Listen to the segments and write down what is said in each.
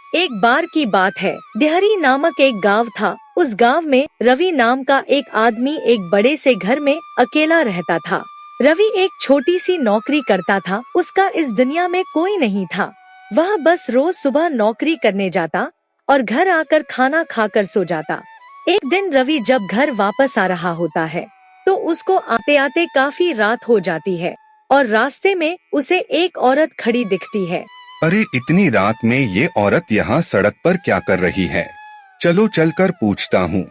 एक बार की बात है, डेहरी नामक एक गांव था। उस गांव में रवि नाम का एक आदमी एक बड़े से घर में अकेला रहता था। रवि एक छोटी सी नौकरी करता था। उसका इस दुनिया में कोई नहीं था। वह बस रोज सुबह नौकरी करने जाता और घर आकर खाना खाकर सो जाता। एक दिन रवि जब घर वापस आ रहा होता है तो उसको आते आते काफी रात हो जाती है और रास्ते में उसे एक औरत खड़ी दिखती है। अरे इतनी रात में ये औरत यहाँ सड़क पर क्या कर रही है? चलो चलकर पूछता हूँ।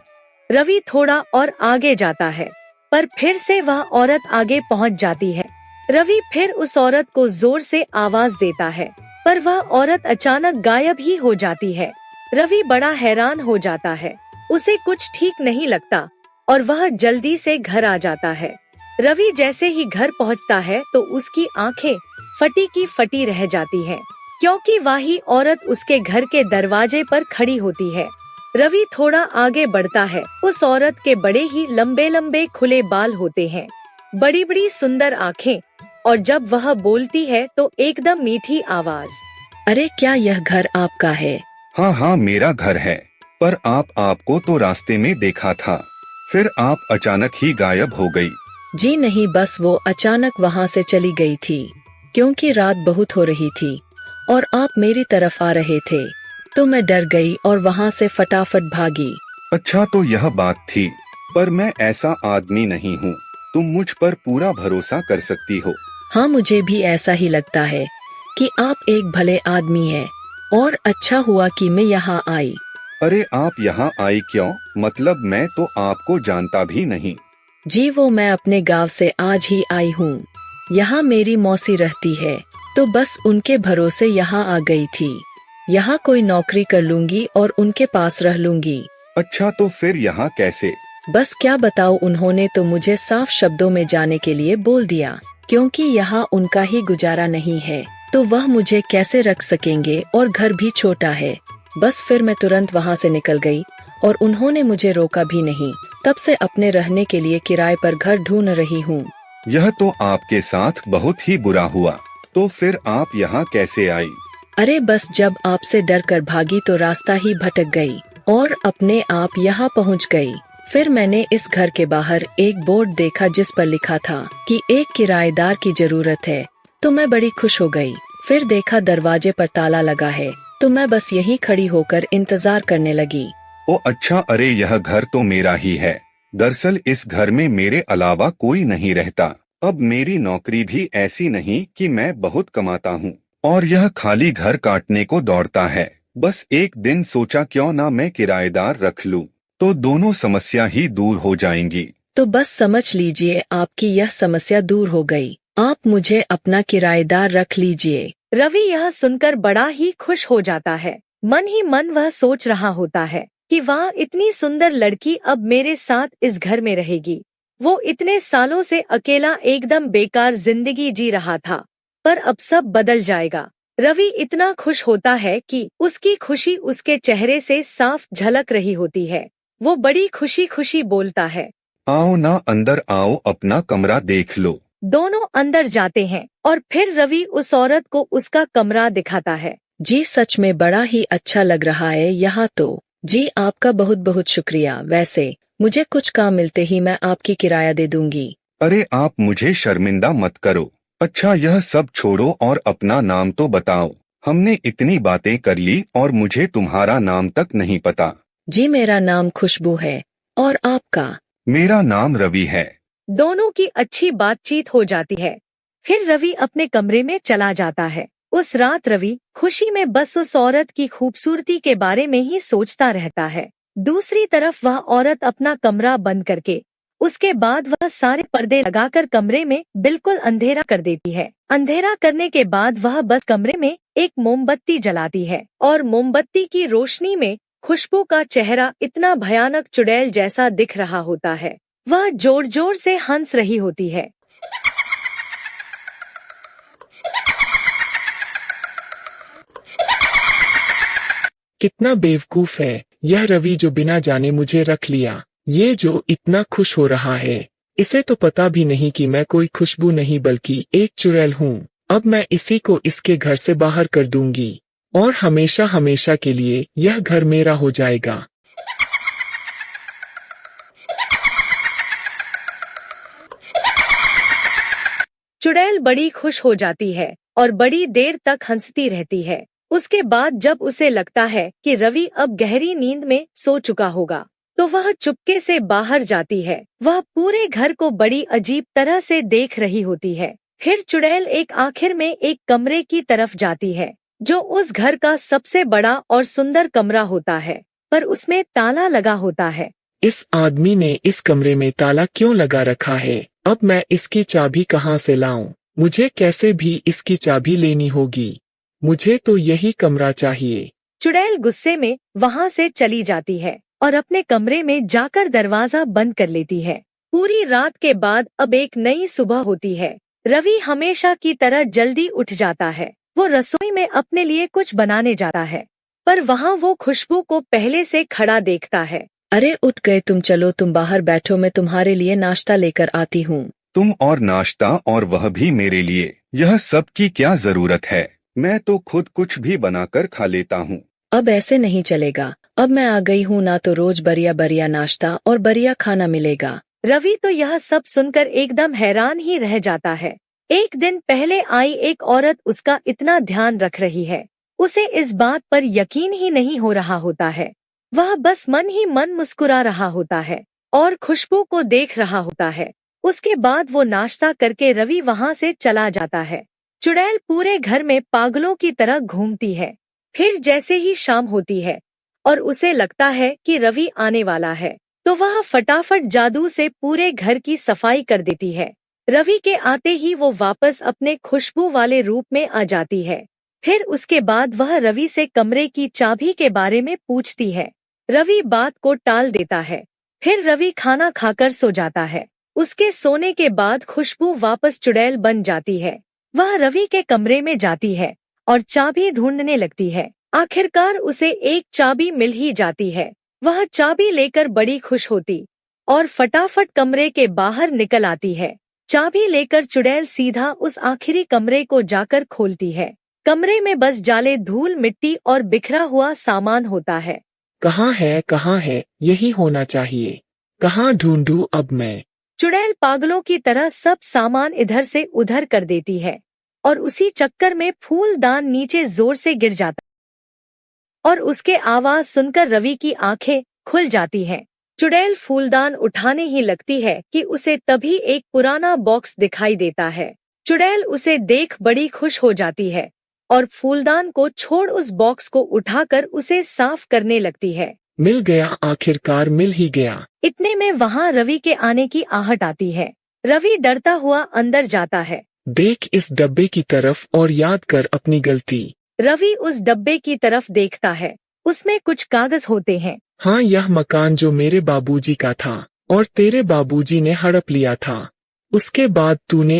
रवि थोड़ा और आगे जाता है पर फिर से वह औरत आगे पहुँच जाती है। रवि फिर उस औरत को जोर से आवाज देता है पर वह औरत अचानक गायब ही हो जाती है। रवि बड़ा हैरान हो जाता है। उसे कुछ ठीक नहीं लगता और वह जल्दी से घर आ जाता है। रवि जैसे ही घर पहुंचता है तो उसकी आंखें फटी की फटी रह जाती हैं, क्योंकि वही औरत उसके घर के दरवाजे पर खड़ी होती है। रवि थोड़ा आगे बढ़ता है। उस औरत के बड़े ही लंबे लंबे खुले बाल होते हैं, बड़ी बड़ी सुंदर आँखें और जब वह बोलती है तो एकदम मीठी आवाज। अरे क्या यह घर आपका है? हाँ हाँ मेरा घर है, पर आपको तो रास्ते में देखा था, फिर आप अचानक ही गायब हो गई। जी नहीं, बस वो अचानक वहाँ से चली गई थी क्योंकि रात बहुत हो रही थी और आप मेरी तरफ आ रहे थे तो मैं डर गई और वहाँ से फटाफट भागी। अच्छा तो यह बात थी, पर मैं ऐसा आदमी नहीं हूँ, तुम मुझ पर पूरा भरोसा कर सकती हो। हाँ मुझे भी ऐसा ही लगता है कि आप एक भले आदमी हैं और अच्छा हुआ कि मैं यहाँ आई। अरे आप यहाँ आई क्यों? मतलब मैं तो आपको जानता भी नहीं। जी वो मैं अपने गांव से आज ही आई हूँ। यहाँ मेरी मौसी रहती है तो बस उनके भरोसे यहाँ आ गई थी। यहाँ कोई नौकरी कर लूंगी और उनके पास रह लूंगी। अच्छा तो फिर यहाँ कैसे? बस क्या बताऊँ, उन्होंने तो मुझे साफ शब्दों में जाने के लिए बोल दिया, क्योंकि यहाँ उनका ही गुजारा नहीं है तो वह मुझे कैसे रख सकेंगे और घर भी छोटा है। बस फिर मैं तुरंत वहाँ से निकल गई और उन्होंने मुझे रोका भी नहीं। तब से अपने रहने के लिए किराए पर घर ढूंढ रही हूँ। यह तो आपके साथ बहुत ही बुरा हुआ। तो फिर आप यहाँ कैसे आई? अरे बस जब आपसे डर कर भागी तो रास्ता ही भटक गई और अपने आप यहाँ पहुँच गई। फिर मैंने इस घर के बाहर एक बोर्ड देखा जिस पर लिखा था कि एक किराएदार की जरूरत है, तो मैं बड़ी खुश हो गई। फिर देखा दरवाजे पर ताला लगा है तो मैं बस यहीं खड़ी होकर इंतजार करने लगी। ओ अच्छा, अरे यह घर तो मेरा ही है। दरअसल इस घर में मेरे अलावा कोई नहीं रहता। अब मेरी नौकरी भी ऐसी नहीं कि मैं बहुत कमाता हूँ और यह खाली घर काटने को दौड़ता है। बस एक दिन सोचा क्यों ना मैं किराएदार रख लूँ, तो दोनों समस्या ही दूर हो जाएंगी। तो बस समझ लीजिए आपकी यह समस्या दूर हो गई। आप मुझे अपना किराएदार रख लीजिए। रवि यह सुनकर बड़ा ही खुश हो जाता है। मन ही मन वह सोच रहा होता है कि वाह, इतनी सुंदर लड़की अब मेरे साथ इस घर में रहेगी। वो इतने सालों से अकेला एकदम बेकार जिंदगी जी रहा था, पर अब सब बदल जाएगा। रवि इतना खुश होता है कि उसकी खुशी उसके चेहरे से साफ झलक रही होती है। वो बड़ी खुशी खुशी बोलता है, आओ ना अंदर आओ, अपना कमरा देख लो। दोनों अंदर जाते हैं और फिर रवि उस औरत को उसका कमरा दिखाता है। जी सच में बड़ा ही अच्छा लग रहा है यहाँ तो। जी आपका बहुत बहुत शुक्रिया। वैसे मुझे कुछ काम मिलते ही मैं आपकी किराया दे दूंगी। अरे आप मुझे शर्मिंदा मत करो। अच्छा यह सब छोड़ो और अपना नाम तो बताओ। हमने इतनी बातें कर ली और मुझे तुम्हारा नाम तक नहीं पता। जी मेरा नाम खुशबू है, और आपका? मेरा नाम रवि है। दोनों की अच्छी बातचीत हो जाती है। फिर रवि अपने कमरे में चला जाता है। उस रात रवि खुशी में बस उस औरत की खूबसूरती के बारे में ही सोचता रहता है। दूसरी तरफ वह औरत अपना कमरा बंद करके उसके बाद वह सारे पर्दे लगाकर कमरे में बिल्कुल अंधेरा कर देती है। अंधेरा करने के बाद वह बस कमरे में एक मोमबत्ती जलाती है और मोमबत्ती की रोशनी में खुशबू का चेहरा इतना भयानक चुड़ैल जैसा दिख रहा होता है। वह जोर जोर से हंस रही होती है। कितना बेवकूफ है यह रवि जो बिना जाने मुझे रख लिया। ये जो इतना खुश हो रहा है, इसे तो पता भी नहीं कि मैं कोई खुशबू नहीं बल्कि एक चुड़ैल हूँ। अब मैं इसी को इसके घर से बाहर कर दूंगी। और हमेशा हमेशा के लिए यह घर मेरा हो जाएगा। चुड़ैल बड़ी खुश हो जाती है और बड़ी देर तक हंसती रहती है। उसके बाद जब उसे लगता है कि रवि अब गहरी नींद में सो चुका होगा, तो वह चुपके से बाहर जाती है। वह पूरे घर को बड़ी अजीब तरह से देख रही होती है। फिर चुड़ैल एक आखिर में एक कमरे की तरफ जाती है, जो उस घर का सबसे बड़ा और सुंदर कमरा होता है, पर उसमें ताला लगा होता है। इस आदमी ने इस कमरे में ताला क्यों लगा रखा है? अब मैं इसकी चाबी कहाँ से लाऊं? मुझे कैसे भी इसकी चाबी लेनी होगी। मुझे तो यही कमरा चाहिए। चुड़ैल गुस्से में वहाँ से चली जाती है और अपने कमरे में जाकर दरवाजा बंद कर लेती है। पूरी रात के बाद अब एक नई सुबह होती है। रवि हमेशा की तरह जल्दी उठ जाता है। वो रसोई में अपने लिए कुछ बनाने जाता है, पर वहाँ वो खुशबू को पहले से खड़ा देखता है। अरे उठ गए तुम, चलो तुम बाहर बैठो, मैं तुम्हारे लिए नाश्ता लेकर आती हूँ। तुम और नाश्ता, और वह भी मेरे लिए? यह सब की क्या जरूरत है? मैं तो खुद कुछ भी बनाकर खा लेता हूँ। अब ऐसे नहीं चलेगा। अब मैं आ गई हूँ ना, तो रोज बढ़िया बढ़िया नाश्ता और बढ़िया खाना मिलेगा। रवि तो यह सब सुनकर एकदम हैरान ही रह जाता है। एक दिन पहले आई एक औरत उसका इतना ध्यान रख रही है। उसे इस बात पर यकीन ही नहीं हो रहा होता है। वह बस मन ही मन मुस्कुरा रहा होता है और खुशबू को देख रहा होता है। उसके बाद वो नाश्ता करके रवि वहाँ से चला जाता है। चुड़ैल पूरे घर में पागलों की तरह घूमती है। फिर जैसे ही शाम होती है और उसे लगता है कि रवि आने वाला है, तो वह फटाफट जादू से पूरे घर की सफाई कर देती है। रवि के आते ही वो वापस अपने खुशबू वाले रूप में आ जाती है। फिर उसके बाद वह रवि से कमरे की चाबी के बारे में पूछती है। रवि बात को टाल देता है। फिर रवि खाना खाकर सो जाता है। उसके सोने के बाद खुशबू वापस चुड़ैल बन जाती है। वह रवि के कमरे में जाती है और चाबी ढूंढने लगती है। आखिरकार उसे एक चाबी मिल ही जाती है। वह चाबी लेकर बड़ी खुश होती और फटाफट कमरे के बाहर निकल आती है। चाबी लेकर चुड़ैल सीधा उस आखिरी कमरे को जाकर खोलती है। कमरे में बस जाले, धूल, मिट्टी और बिखरा हुआ सामान होता है। कहाँ है? यही होना चाहिए। कहाँ ढूंढूं अब मैं? चुड़ैल पागलों की तरह सब सामान इधर से उधर कर देती है और उसी चक्कर में फूलदान नीचे जोर से गिर जाता और उसके आवाज सुनकर रवि की आंखें खुल जाती हैं। चुड़ैल फूलदान उठाने ही लगती है कि उसे तभी एक पुराना बॉक्स दिखाई देता है। चुड़ैल उसे देख बड़ी खुश हो जाती है और फूलदान को छोड़ उस बॉक्स को उठाकर उसे साफ करने लगती है। मिल गया, आखिरकार मिल ही गया। इतने में वहाँ रवि के आने की आहट आती है। रवि डरता हुआ अंदर जाता है। देख इस डब्बे की तरफ और याद कर अपनी गलती। रवि उस डब्बे की तरफ देखता है। उसमें कुछ कागज होते हैं। हाँ, यह मकान जो मेरे बाबूजी का था और तेरे बाबूजी ने हड़प लिया था। उसके बाद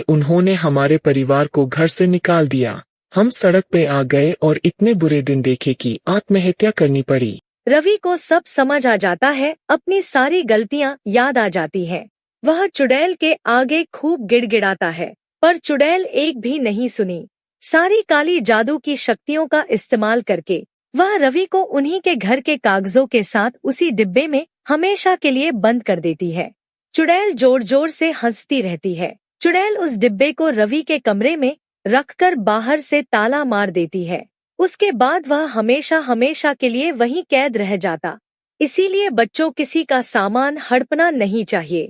उन्होंने हमारे परिवार को घर से निकाल दिया। हम सड़क पे आ गए और इतने बुरे दिन देखे कि आत्महत्या करनी पड़ी। रवि को सब समझ आ जाता है। अपनी सारी गलतियाँ याद आ जाती हैं। वह चुड़ैल के आगे खूब गिड़गिड़ाता है, पर चुड़ैल एक भी नहीं सुनी। सारी काली जादू की शक्तियों का इस्तेमाल करके वह रवि को उन्हीं के घर के कागजों के साथ उसी डिब्बे में हमेशा के लिए बंद कर देती है। चुड़ैल जोर जोर से हंसती रहती है। चुड़ैल उस डिब्बे को रवि के कमरे में रखकर बाहर से ताला मार देती है। उसके बाद वह हमेशा हमेशा के लिए वहीं कैद रह जाता। इसीलिए बच्चों, किसी का सामान हड़पना नहीं चाहिए।